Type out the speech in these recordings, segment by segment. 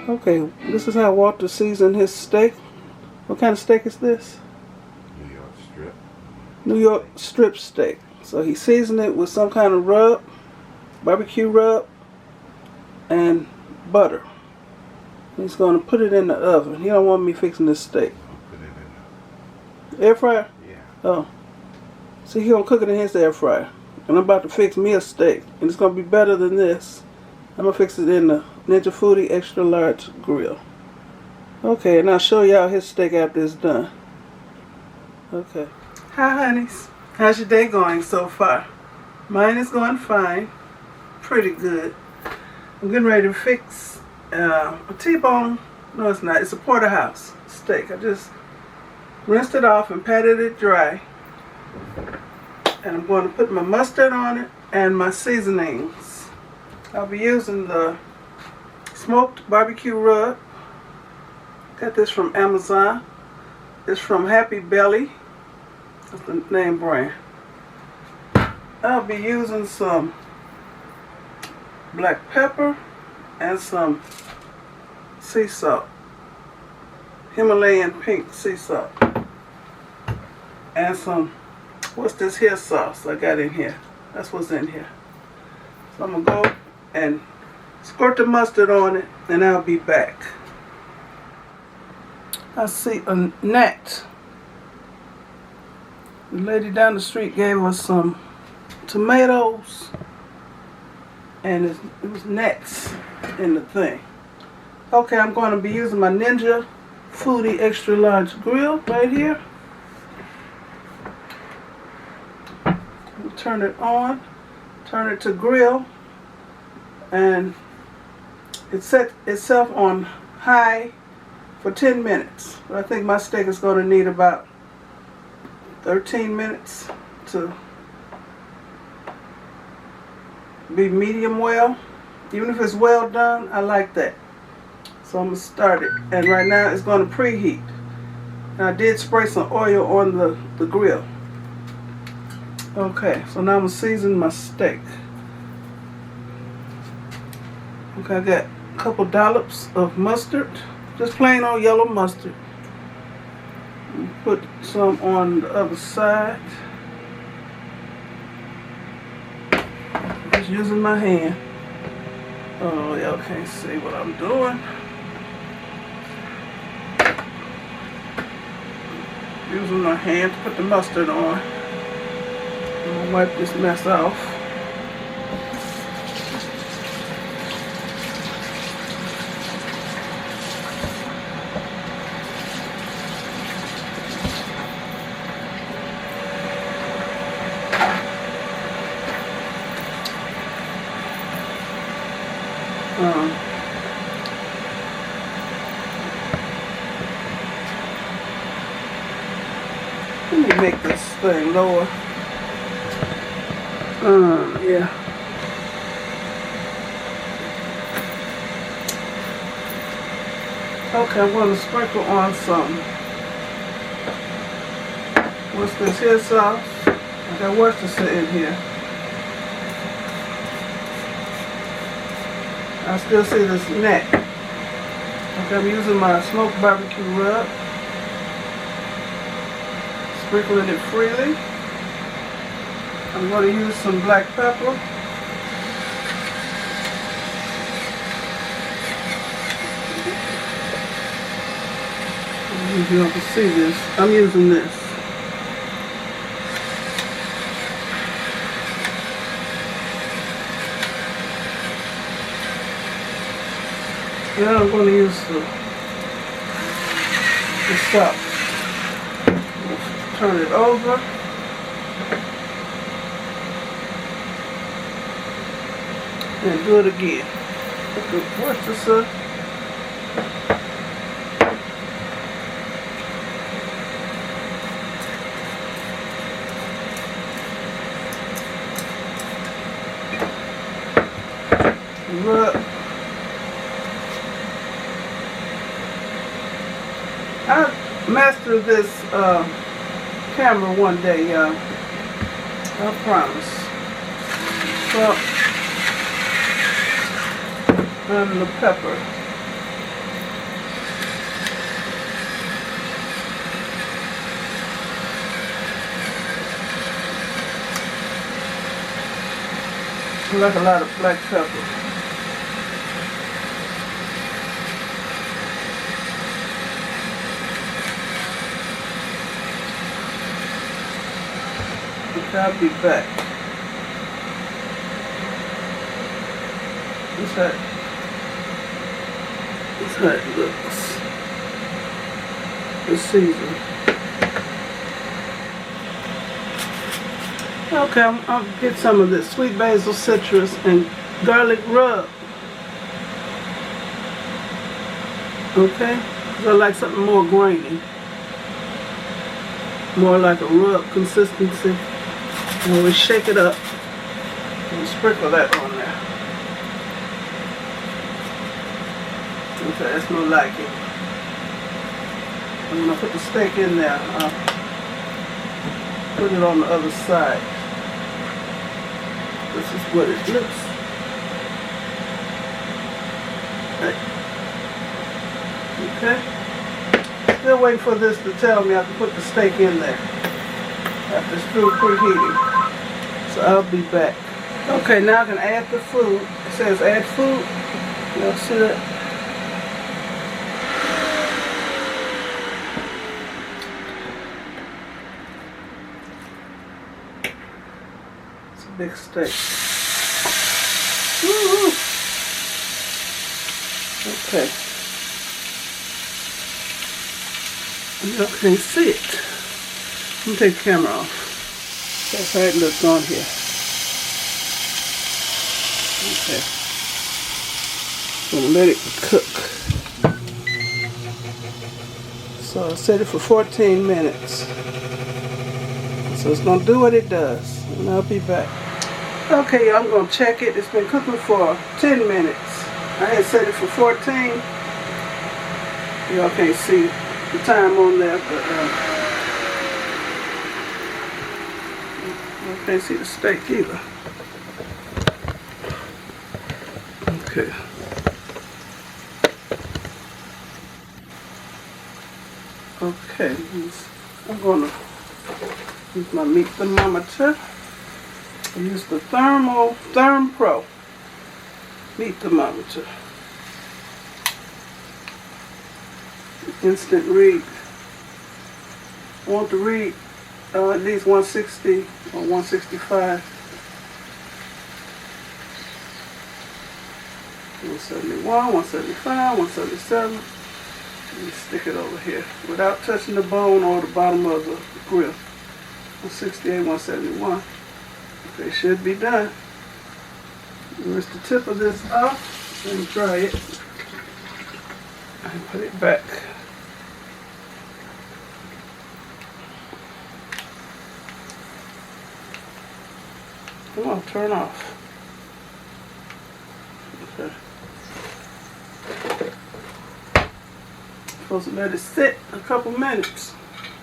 Okay, this is how Walter seasoned his steak. What kind of steak is this? New York strip. New York strip steak. So he seasoned it with some kind of rub, barbecue rub, and butter. He's going to put it in the oven. He don't want me fixing this steak. Put it in the air fryer? Yeah. Oh. See, he gonna cook it in his air fryer. And I'm about to fix me a steak. And it's going to be better than this. I'm going to fix it in the Ninja Foodi XL Grill. Okay, and I'll show y'all his steak after it's done. Okay. Hi, honeys. How's your day going so far? Mine is going fine. Pretty good. I'm getting ready to fix a T-bone. No, it's not. It's a porterhouse steak. I just rinsed it off and patted it dry. And I'm going to put my mustard on it and my seasonings. I'll be using the smoked barbecue rub. Got this from Amazon. It's from Happy Belly. That's the name brand. I'll be using some black pepper and some sea salt. Himalayan pink sea salt. And some, what's this here sauce I got in here? That's what's in here. So I'm going to go and squirt the mustard on it and I'll be back. I see a gnat. The lady down the street gave us some tomatoes and it was gnats in the thing. Okay, I'm going to be using my Ninja Foodi XL Grill right here. Turn it on, turn it to grill, and it set itself on high for 10 minutes. But I think my steak is going to need about 13 minutes to be medium well. Even if it's well done, I like that. So I'm going to start it. And right now it's going to preheat. And I did spray some oil on the grill. Okay, so now I'm going to season my steak. Okay, I got a couple dollops of mustard. Just plain old yellow mustard. Put some on the other side. Just using my hand. Oh, y'all can't see what I'm doing. Using my hand to put the mustard on. I'm gonna wipe this mess off. Let me make this thing lower. Yeah. Okay, I'm going to sprinkle on some. What's this here sauce? I got Worcestershire in here. I still see this gnat. Okay, I'm using my smoked barbecue rub. Sprinkling it freely. I'm going to use some black pepper. If you can see this, I'm using this. Now I'm going to use the salt. Turn it over. And do it again. Put the Worcestershire. Rub. I mastered this camera one day, y'all. I promise. So, and the pepper. I like a lot of black pepper. Okay, I'll be back. That's how it looks. The season. Okay, I'll get some of this sweet basil, citrus, and garlic rub. Okay, because I like something more grainy, more like a rub consistency. And we shake it up and sprinkle that on there. Okay, that's more like it. I'm gonna put the steak in there. I'll put it on the other side. This is what it looks like. Okay. Still waiting for this to tell me I can put the steak in there after it's through preheating. So I'll be back. Okay, now I can add the food. It says add food. Y'all see that? It's a big steak. Woo-hoo. Okay. Y'all can't see it. Let me take the camera off. That's how it looks on here. Okay. Gonna let it cook. So I set it for 14 minutes. So it's gonna do what it does. And I'll be back. Okay, I'm gonna check it. It's been cooking for 10 minutes. I had set it for 14. Y'all can't see the time on there, but I can't see the steak either. Okay. Okay, I'm gonna use my meat thermometer. I use the Therm Pro meat thermometer. Instant read. I want to read at least 160 or 165. 171, 175, 177. Let me stick it over here without touching the bone or the bottom of the grill. 168, 171. Okay, should be done. Rinse the tip of this off and dry it. And put it back. Come on, turn off. Okay. Supposed to let it sit a couple minutes.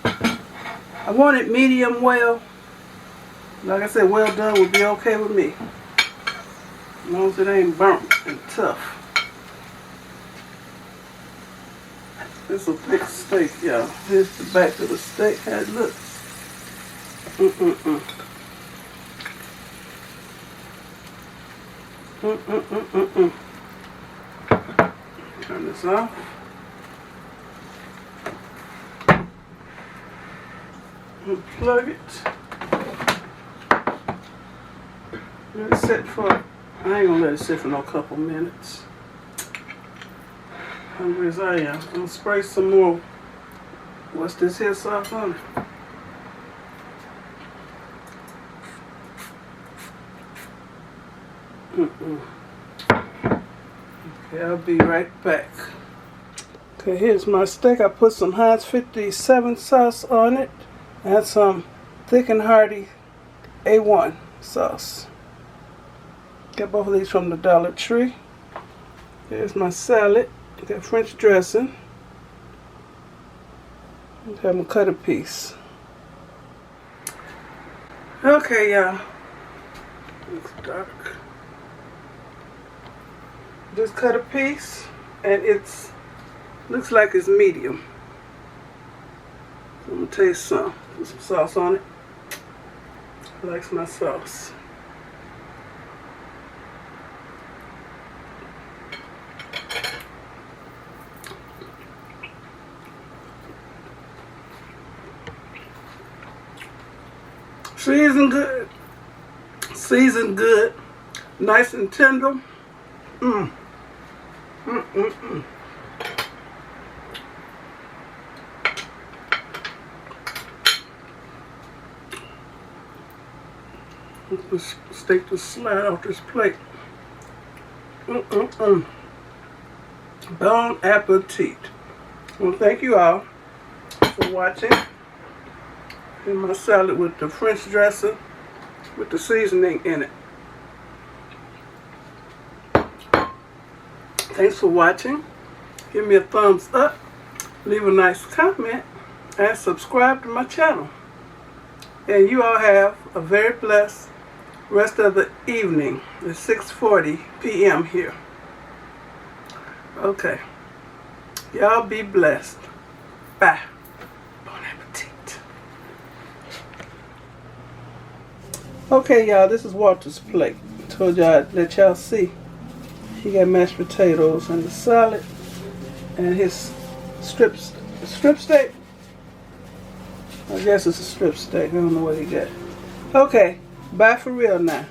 I want it medium well. Like I said, well done would be okay with me. As long as it ain't burnt and tough. It's a thick steak, y'all. Here's the back of the steak, how it looks. Turn this off. Unplug it. Let it sit for, I ain't gonna let it sit for no couple minutes. Hungry as I am. I'm gonna spray some more. What's this here sauce on it? Okay, I'll be right back. Okay, here's my steak. I put some Heinz 57 sauce on it. And some thick and hearty A1 sauce. Got both of these from the Dollar Tree. Here's my salad. Got French dressing. I'm gonna cut a piece. Okay, y'all. Looks dark. Just cut a piece, and it's looks like it's medium. So I'm gonna taste some. Put some sauce on it. I like my sauce. Seasoned good. Seasoned good. Nice and tender. Let's take the slide off this plate. Bon appetit. Well, thank you all for watching. And my salad with the French dressing with the seasoning in it. Thanks for watching. Give me a thumbs up. Leave a nice comment. And subscribe to my channel. And you all have a very blessed rest of the evening. It's 6:40 p.m. here. Okay. Y'all be blessed. Bye. Bon appetit. Okay, y'all, this is Walter's plate. Told y'all I'd let y'all see. He got mashed potatoes and the salad and his strip steak. I guess it's a strip steak. I don't know what he got. Okay, bye for real now.